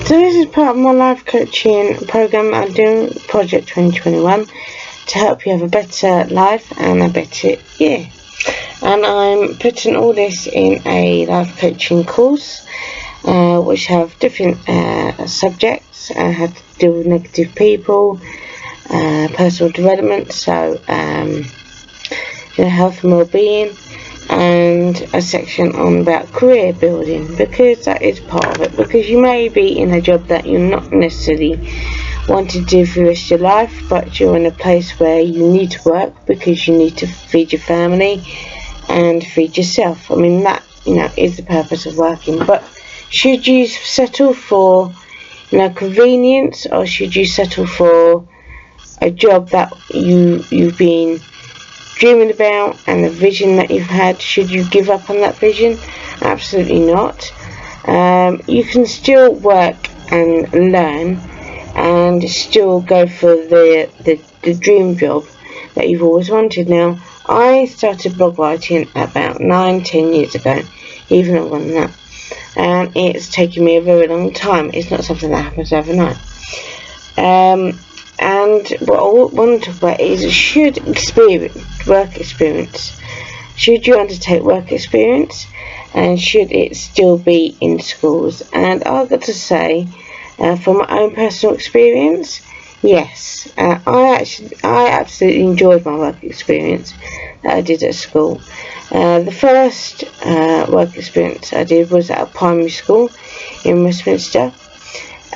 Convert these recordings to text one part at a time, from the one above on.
So this is part of my life coaching program that I'm doing, Project 2021, to help you have a better life and a better year. And I'm putting all this in a life coaching course, which have different subjects. I have to deal with negative people, personal development, so health and well-being, and a section on about career building, because that is part of it. Because you may be in a job that you're not necessarily wanting to do for the rest of your life, but you're in a place where you need to work because you need to feed your family and feed yourself. I mean, that is the purpose of working. But should you settle for convenience, or should you settle for a job that you've been dreaming about and the vision that you've had? Should you give up on that vision? Absolutely not. You can still work and learn and still go for the dream job that you've always wanted. Now, I started blog writing about 9-10 years ago, even longer than that, and it's taken me a very long time. It's not something that happens overnight. And what I want to talk about is, work experience. Should you undertake work experience, and should it still be in schools? And I've got to say, from my own personal experience, yes. I absolutely enjoyed my work experience that I did at school. The first work experience I did was at a primary school in Westminster,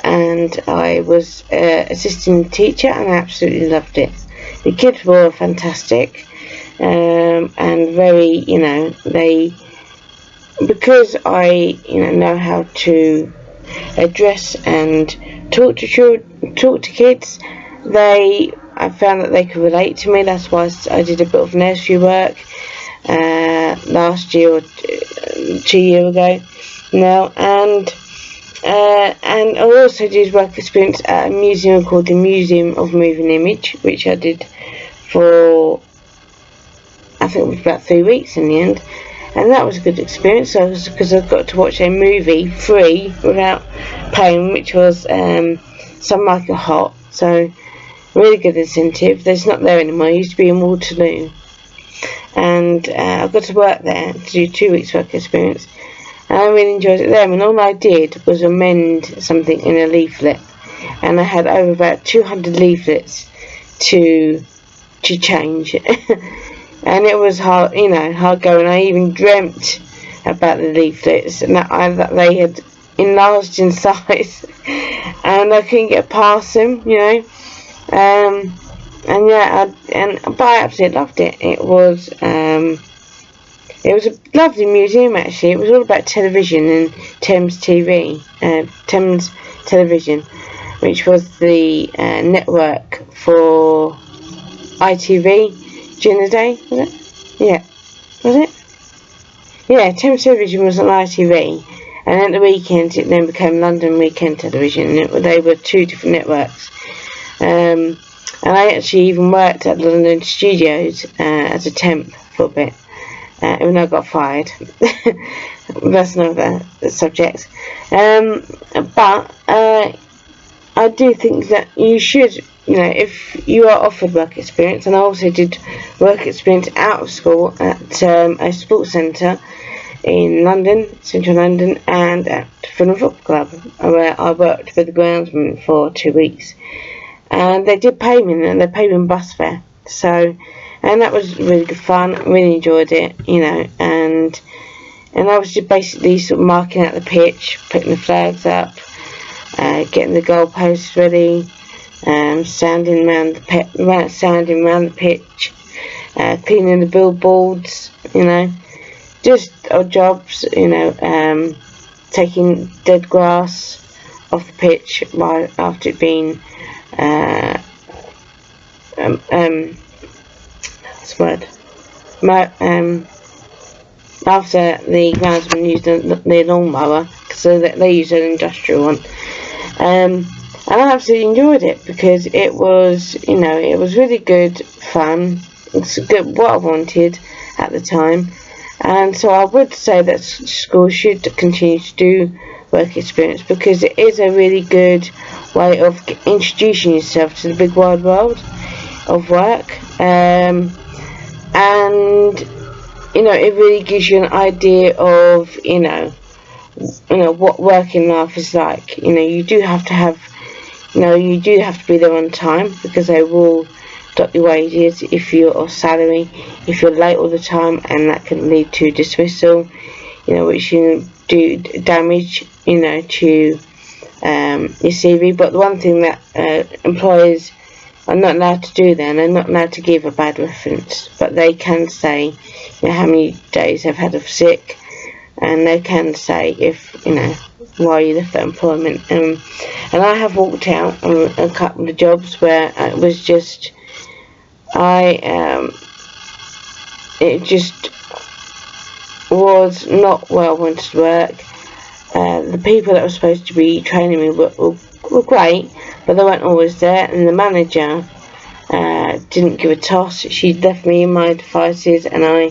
and I was assistant teacher, and I absolutely loved it. The kids were fantastic, and very, because I know how to address and talk to kids, I found that they could relate to me. That's why I did a bit of nursery work last year or 2 years ago now, and I also did work experience at a museum called the Museum of Moving Image, which I did for, I think it was about 3 weeks in the end, and that was a good experience, because I got to watch a movie free without paying, which was Some Like It Hot. So really good incentive. That's not there anymore. It used to be in Waterloo, and I got to work there to do 2 weeks work experience. And I really enjoyed it there. I mean, all I did was amend something in a leaflet, and I had over about 200 leaflets to change. And it was hard going. I even dreamt about the leaflets, and that they had enlarged in size, and I couldn't get past them, but I absolutely loved it. It was a lovely museum, actually. It was all about television and Thames TV, Thames Television, which was the network for ITV during the day, was it? Yeah. Was it? Yeah, Thames Television was on ITV, and at the weekends it then became London Weekend Television. They were two different networks. And I actually even worked at the London studios as a temp for a bit. Even though I got fired. That's another subject. But I do think that you should, if you are offered work experience, and I also did work experience out of school at a sports centre in London, central London, and at Fulham Football Club, where I worked with the groundsman for 2 weeks. And they did pay me, and they paid me bus fare. And that was really good fun. Really enjoyed it, and I was just basically sort of marking out the pitch, putting the flags up, getting the goalposts ready, sanding around the pitch, cleaning the billboards, just odd jobs, taking dead grass off the pitch after it being after the groundsman used the lawnmower, so that they used an industrial one, and I absolutely enjoyed it, because it was really good fun. It's good, what I wanted at the time, and so I would say that schools should continue to do work experience, because it is a really good way of introducing yourself to the big wide world of work, and it really gives you an idea of what working life is like. You do have to have you do have to be there on time, because they will dock your wages if you're off salary if you're late all the time, and that can lead to dismissal, which can do damage to your CV. But the one thing that employers are not allowed to do, then they're not allowed to give a bad reference, but they can say how many days they've had of sick, and they can say if why you left that employment. And I have walked out on a couple of jobs where it was just it just was not where I wanted to work. The people that were supposed to be training me were great, but they weren't always there, and the manager didn't give a toss. She left me in my devices, and I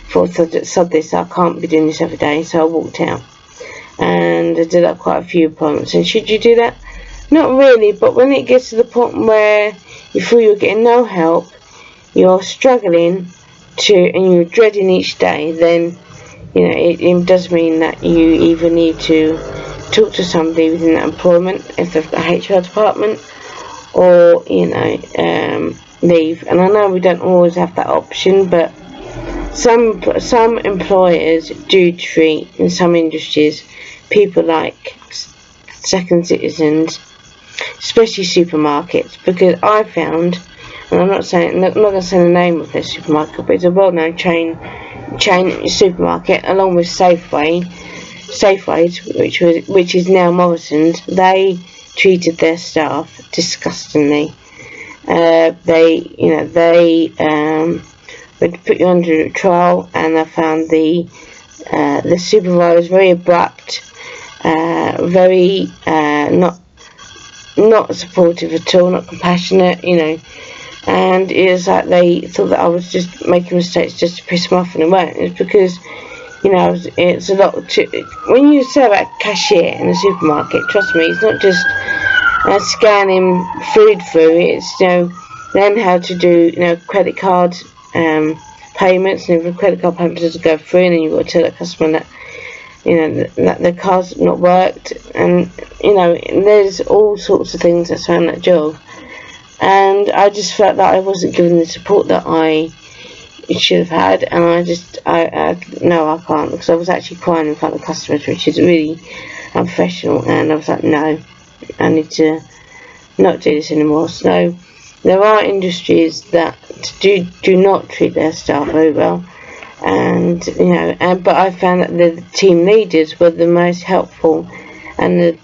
thought, sod this, I can't be doing this every day, so I walked out. And I did that quite a few appointments. And should you do that? Not really, but when it gets to the point where you feel you're getting no help, you're struggling and you're dreading each day, then it does mean that you either need to talk to somebody within that employment, if they've got a HR department, or leave. And I know we don't always have that option, but some employers do treat, in some industries, people like second citizens, especially supermarkets, because I found, and I'm not going to say the name of this supermarket, but it's a well-known chain supermarket, along with Safeways, which is now Morrison's. They treated their staff disgustingly. They would put you under trial, and I found the supervisor very abrupt, very not supportive at all, not compassionate, and it was like they thought that I was just making mistakes just to piss them off, and it weren't. It's because it's a lot when you serve a cashier in a supermarket. Trust me, it's not just scanning food through. It's learn how to do credit card payments, and if the credit card payment doesn't go through, and then you've got to tell that customer that that the card's not worked, and there's all sorts of things that surround that job. And I just felt that I wasn't given the support that I should have had, and no, I can't, because I was actually crying in front of customers, which is really unprofessional, and I was like, no, I need to not do this anymore. So there are industries that do not treat their staff very well, and but I found that the team leaders were the most helpful, and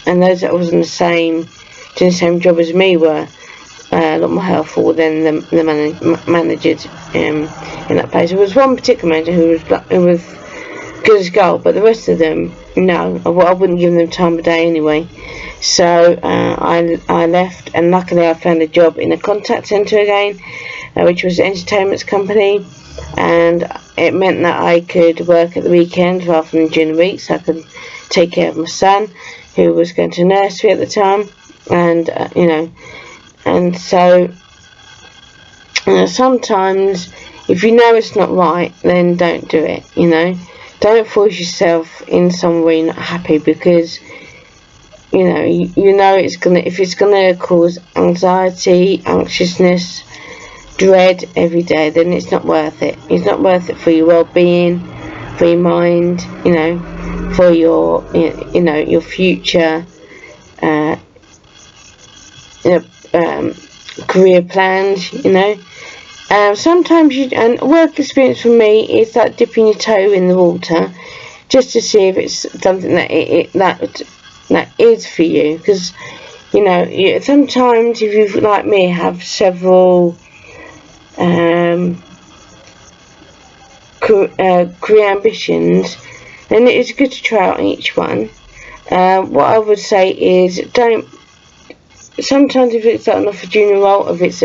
and those that was doing the same job as me were a lot more helpful than the managers in that place. There was one particular manager who was good as gold, but the rest of them, no, I wouldn't give them time of day anyway. So I left, and luckily I found a job in a contact centre again, which was an entertainment company, and it meant that I could work at the weekend rather than during the week, so I could take care of my son, who was going to nursery at the time, and and so sometimes if you know it's not right, then don't do it. Don't force yourself in somewhere you're not happy, because if it's gonna cause anxiety, anxiousness, dread every day, then it's not worth it. It's not worth it for your well-being, for your mind, for your your future career plans. Sometimes and work experience for me is like dipping your toe in the water, just to see if it's something that that is for you, because sometimes if you, like me, have several career ambitions, then it is good to try out each one. What I would say is, sometimes if it's not a junior role, if it's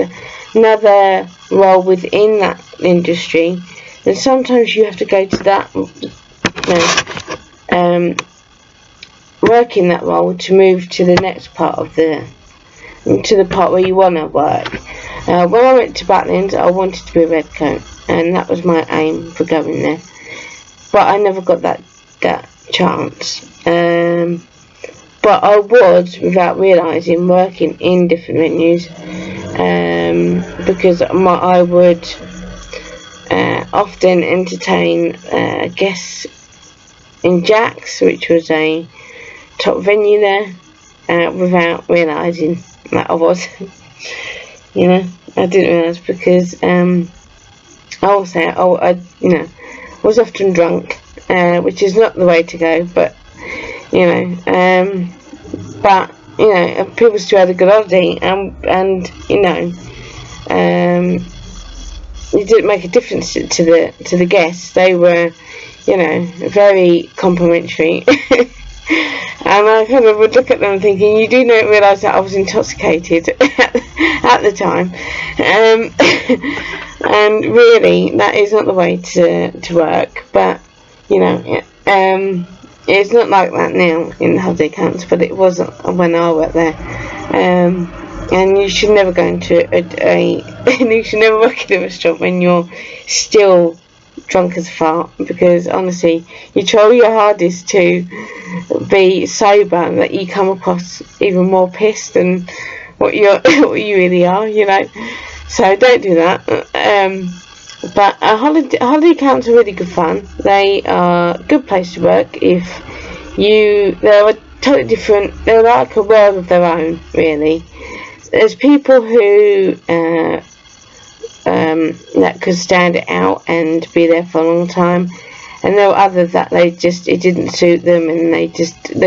another role within that industry, then sometimes you have to go to that working that role to move to the next part of the part where you want to work. When I went to Butlins, I wanted to be a redcoat, and that was my aim for going there. But I never got that chance. But I was, without realising, working in different venues, because I would often entertain guests in Jack's, which was a top venue there, without realising that I was. You know, I didn't realise, because I was often drunk, which is not the way to go, but people still had a good holiday, and it didn't make a difference to the guests. They were, very complimentary. And I kind of would look at them thinking, you do not realise that I was intoxicated at the time. And really, that is not the way to work. But, it's not like that now in holiday camps, but it wasn't when I worked there. And you should never go into you should never work in a restaurant when you're still drunk as a fart, because honestly, you try your hardest to be sober, that you come across even more pissed than what you really are, So don't do that. But holiday camps are really good fun. They are a good place to work if they're totally different. They're like a world of their own, really. There's people who that could stand it out and be there for a long time, and there were others that it didn't suit them, and they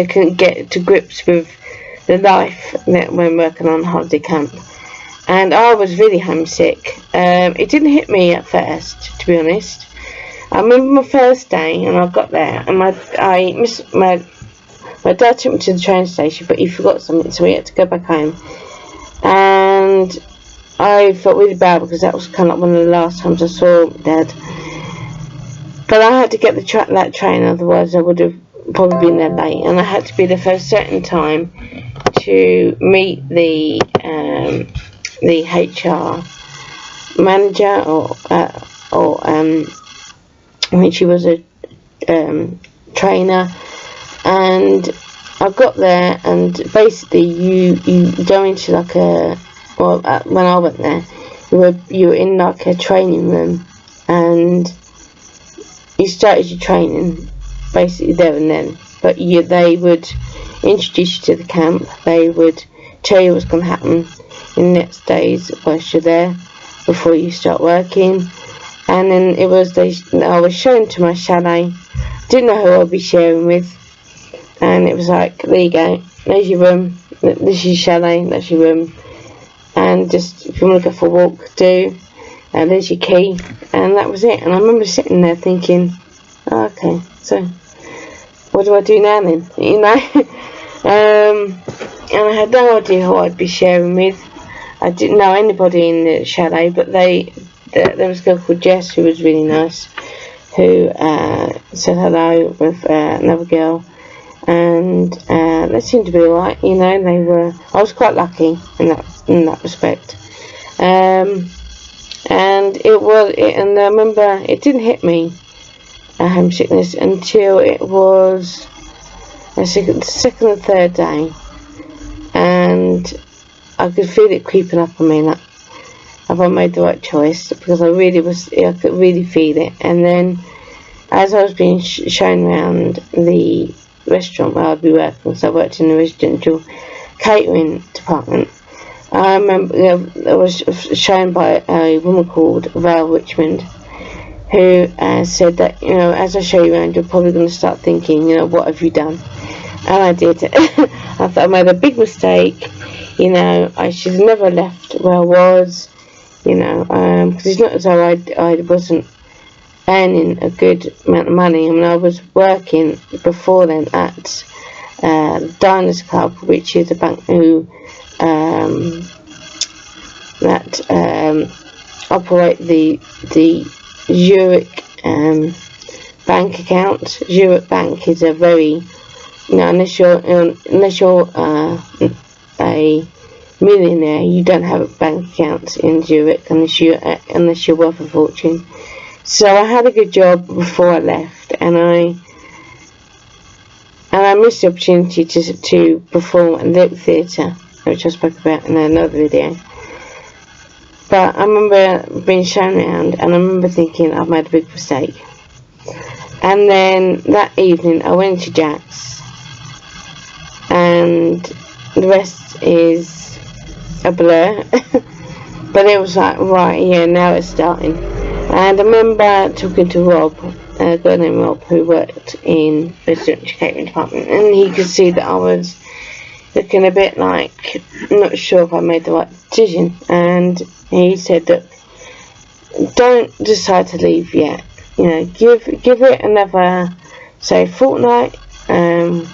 couldn't get to grips with the life when working on holiday camp. And I was really homesick. It didn't hit me at first, to be honest. I remember my first day, and I got there, and my dad took me to the train station, but he forgot something, so we had to go back home. And I felt really bad, because that was kind of like one of the last times I saw Dad. But I had to get that train, otherwise I would have probably been there late. And I had to be there for a certain time to meet the HR manager, or when she was a trainer. And I got there, and basically you go into like when I went there, you were in like a training room, and you started your training basically there and then. But they would introduce you to the camp. They would tell you what's going to happen in the next days whilst you're there, before you start working. And then I was shown to my chalet. Didn't know who I'd be sharing with, and it was like, there you go, there's your room, this is your chalet, that's your room, and just if you want to go for a walk, do, and there's your key, and that was it. And I remember sitting there thinking, oh, okay, so what do I do now then, and I had no idea who I'd be sharing with. I didn't know anybody in the chalet, but there was a girl called Jess who was really nice, who said hello with another girl, and they seemed to be alright. I was quite lucky in that respect, and and I remember it didn't hit me, homesickness, until it was the second or third day, and I could feel it creeping up on me, that have I made the right choice, because I could really feel it. And then as I was being shown around the restaurant where I'd be working, because I worked in the residential catering department, I remember I was shown by a woman called Val Richmond, who said that, as I show you around, you're probably going to start thinking, what have you done? And I did. I thought I made a big mistake. I should have never left where I was, because it's not as though I wasn't earning a good amount of money. I mean, I was working before then at Diners Club, which is a bank that operate the Zurich bank accounts. Zurich Bank is a very, unless you're a millionaire, you don't have bank accounts in Zurich unless you're worth a fortune. So I had a good job before I left, and I missed the opportunity to perform at Lyric Theatre, which I spoke about in another video. But I remember being shown around, and I remember thinking I've made a big mistake. And then that evening I went to Jack's, and the rest is a blur. But it was like, right, yeah, now it's starting. And I remember talking to Rob, a guy named Rob, who worked in the catering department, and he could see that I was looking a bit like not sure if I made the right decision. And he said, look, don't decide to leave yet. Give it another, say, fortnight. And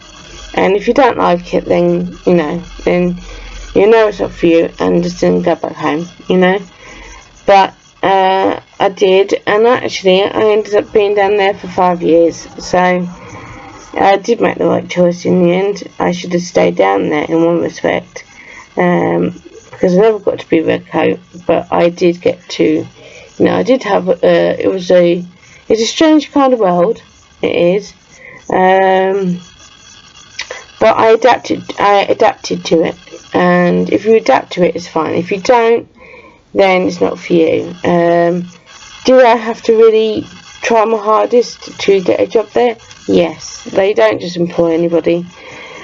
if you don't like it, then it's not for you, and just then go back home. But I did, and actually I ended up being down there for 5 years. So I did make the right choice in the end. I should have stayed down there in one respect, because I never got to be Red Coat, but I did get to, I did have, it's a strange kind of world, it is, but I adapted to it, and if you adapt to it, it's fine. If you don't, then it's not for you. Do I have to really try my hardest to get a job there? Yes. They don't just employ anybody.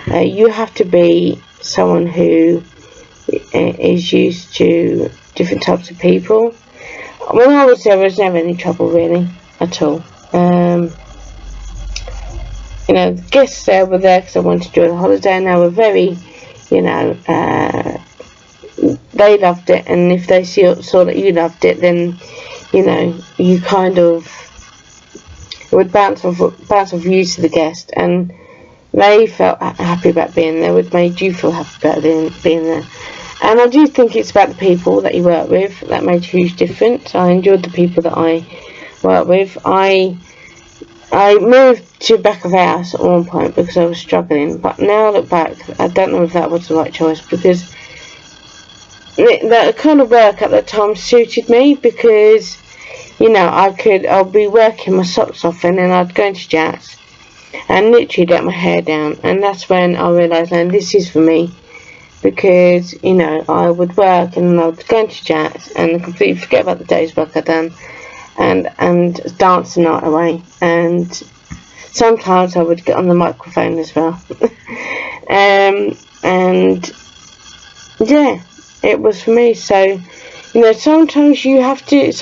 You have to be someone who is used to different types of people. When I was there was never any trouble really at all. The guests there were there because I wanted to enjoy the holiday, and they were very, they loved it, and if they saw that you loved it, then you kind of would bounce off you to the guest, and they felt happy about being there, which made you feel happy about being there. And I do think it's about the people that you work with that made a huge difference. I enjoyed the people that I worked with. I moved to back of house at one point because I was struggling, but now I look back, I don't know if that was the right choice, because the kind of work at that time suited me, because I'll be working my socks off, and then I'd go into Jack's and literally let my hair down, and that's when I realised, now this is for me, because I would work and then I would go into Jack's and completely forget about the day's work I'd done, and dance the night away, and sometimes I would get on the microphone as well. And yeah, it was for me. So sometimes you have to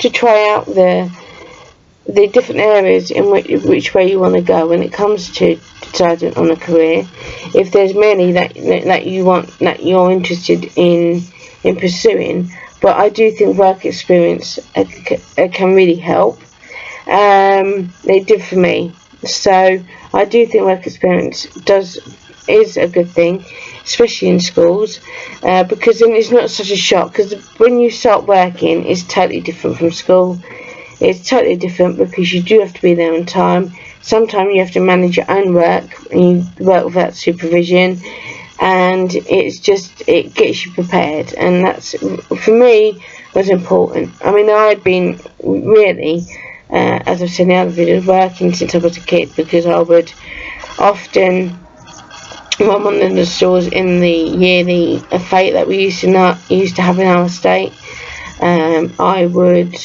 try out the different areas in which way you want to go when it comes to deciding on a career. If there's many that you want, that you're interested in pursuing, but I do think work experience can really help. They did for me. So I do think work experience is a good thing, especially in schools, because then it's not such a shock, because when you start working, it's totally different from school. It's totally different because you do have to be there on time. Sometimes you have to manage your own work, and you work without supervision, and it gets you prepared, and that's, for me, was important. I mean, I had been really, as I've said in the other videos, working since I was a kid, because I would often, one of the stores in the yearly fete that we used to have in our estate, I would,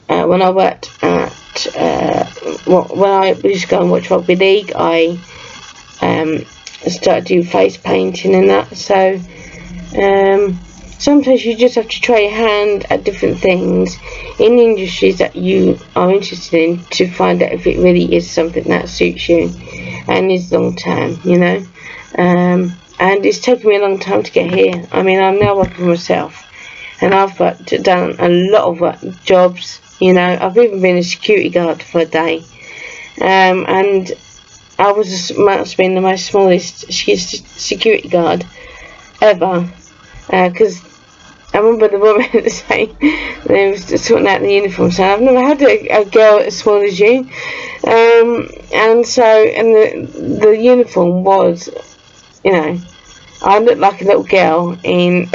when I worked at, when I used to go and watch rugby league, I started doing face painting and that. So sometimes you just have to try your hand at different things in industries that you are interested in, to find out if it really is something that suits you and is long term, and it's taken me a long time to get here. I mean, I'm now working for myself, and I've done a lot of jobs. I've even been a security guard for a day, and I must have been the most smallest security guard ever, because I remember the woman saying, they was sorting out the uniform, saying, I've never had a girl as small as you. And the uniform was, you know, I looked like a little girl in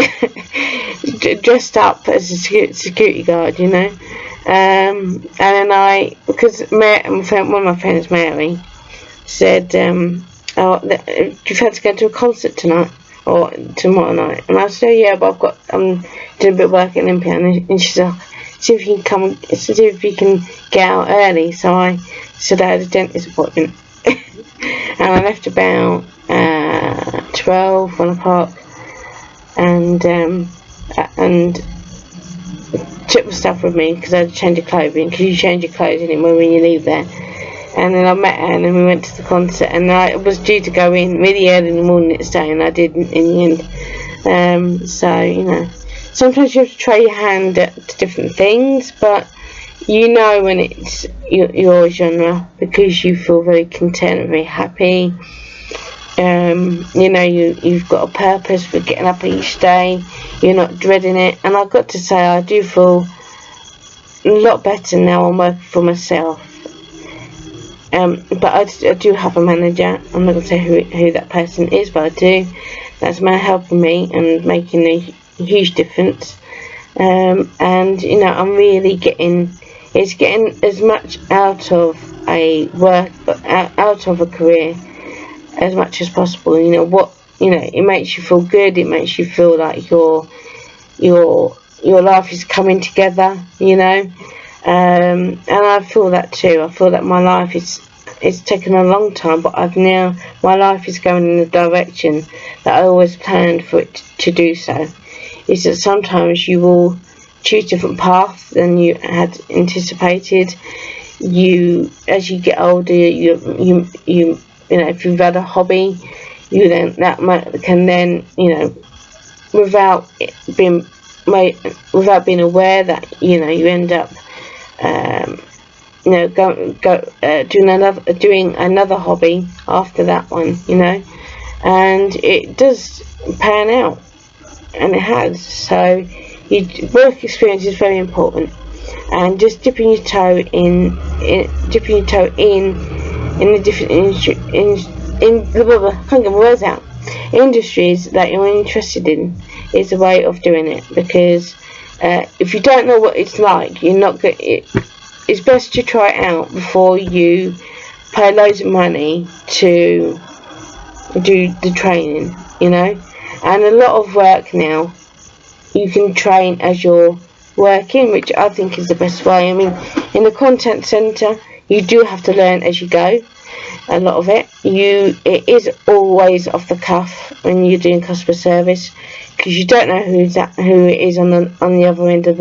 dressed up as a security guard, you know. And then because one of my friends, Mary, said, oh, do you fancy going to a concert tonight or tomorrow night? And I said, oh, yeah, but I'm doing a bit of work at Olympia. And she said, see if you can get out early. So I said I had a dentist appointment. And I left about 1 o'clock, and took my stuff with me because I had to change of clothing, because you change your clothes anyway when you leave there. And then I met her, and then we went to the concert, and I was due to go in really early in the morning next day, and I didn't in the end. So, you know, sometimes you have to try your hand at different things, but you know when it's your genre, because you feel very content and very happy. You know, you've got a purpose for getting up each day. You're not dreading it. And I've got to say, I do feel a lot better now I'm working for myself. But I do have a manager. I'm not going to say who that person is, but I do. That's man helping me and making a huge difference. And you know, I'm really getting as much out of out of a career as much as possible. You know, it makes you feel good. It makes you feel like your life is coming together, you know. And I feel that too. I feel that my life it's taken a long time, but my life is going in the direction that I always planned for it to do so. Is that sometimes you will choose different paths than you had anticipated. As you get older, you know, if you've had a hobby, can then, you know, without being aware that, you know, you end up, you know, doing another hobby after that one, you know, and it does pan out, and it has. So work experience is very important, and just dipping your toe in the different I can't get my words out, industries that you're interested in is a way of doing it, because if you don't know what it's like, you're not good. It's best to try it out before you pay loads of money to do the training, you know. And a lot of work now, you can train as you're working, which I think is the best way. I mean, in the content centre, you do have to learn as you go. A lot of it is always off the cuff when you're doing customer service, because you don't know who it is on the other end of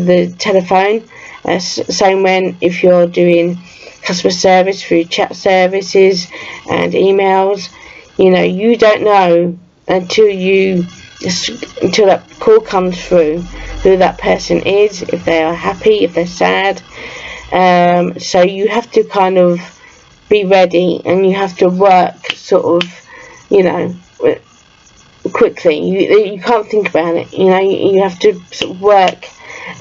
the telephone. Same when if you're doing customer service through chat services and emails, you know, you don't know until that call comes through who that person is, if they are happy, if they're sad. So you have to kind of be ready, and you have to work sort of, you know, quickly. You can't think about it, you know. You have to sort of work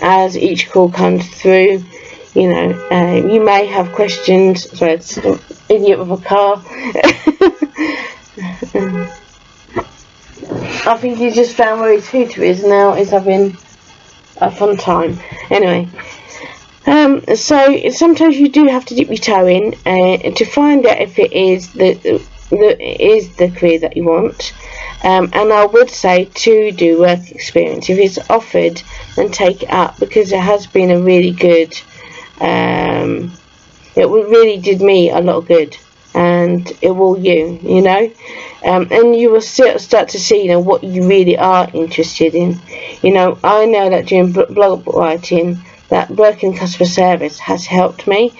as each call comes through. You know, you may have questions. Sorry, it's an idiot with a car. I think he just found where his hooter is now. Is having a fun time. Anyway. So sometimes you do have to dip your toe in to find out if it is the career that you want. And I would say to do work experience. If it's offered, then take it up, because it has been a really good. It really did me a lot of good, and it will you know. And you will start to see, you know, what you really are interested in. You know, I know that during blog writing, that working customer service has helped me,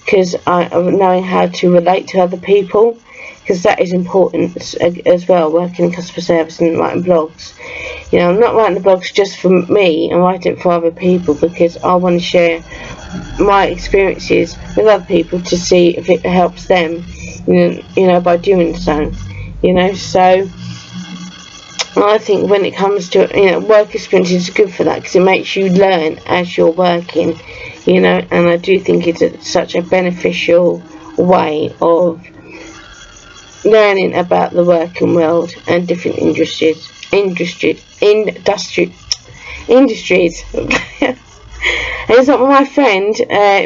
because of knowing how to relate to other people, because that is important as well, working in customer service and writing blogs. You know, I'm not writing the blogs just for me, I'm writing it for other people, because I want to share my experiences with other people to see if it helps them, you know, by doing so, you know. So I think when it comes to, work experience is good for that, because it makes you learn as you're working, and I do think it's such a beneficial way of learning about the working world and different industries. And it's like my friend,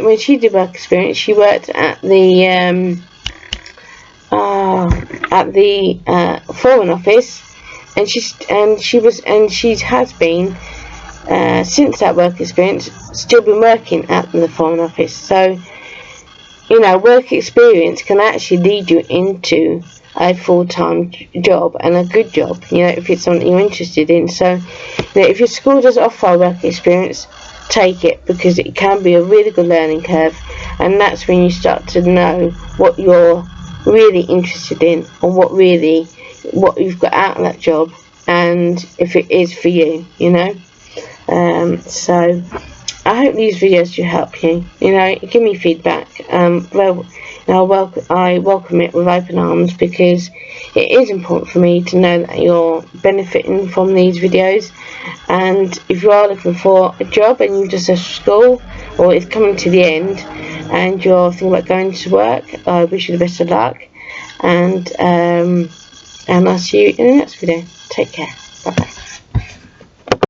when she did work experience, she worked at the Foreign Office, and she has been since that work experience still been working at the Foreign Office. So work experience can actually lead you into a full-time job, and a good job, if it's something you're interested in. So if your school does offer work experience, take it, because it can be a really good learning curve, and that's when you start to know what you're really interested in, or what you've got out of that job, and if it is for you. So I hope these videos do help you. Give me feedback. I welcome it with open arms, because it is important for me to know that you're benefiting from these videos. And if you are looking for a job and you just left school, or it's coming to the end and you're thinking about going to work, I wish you the best of luck. And I'll see you in the next video. Take care. Bye bye.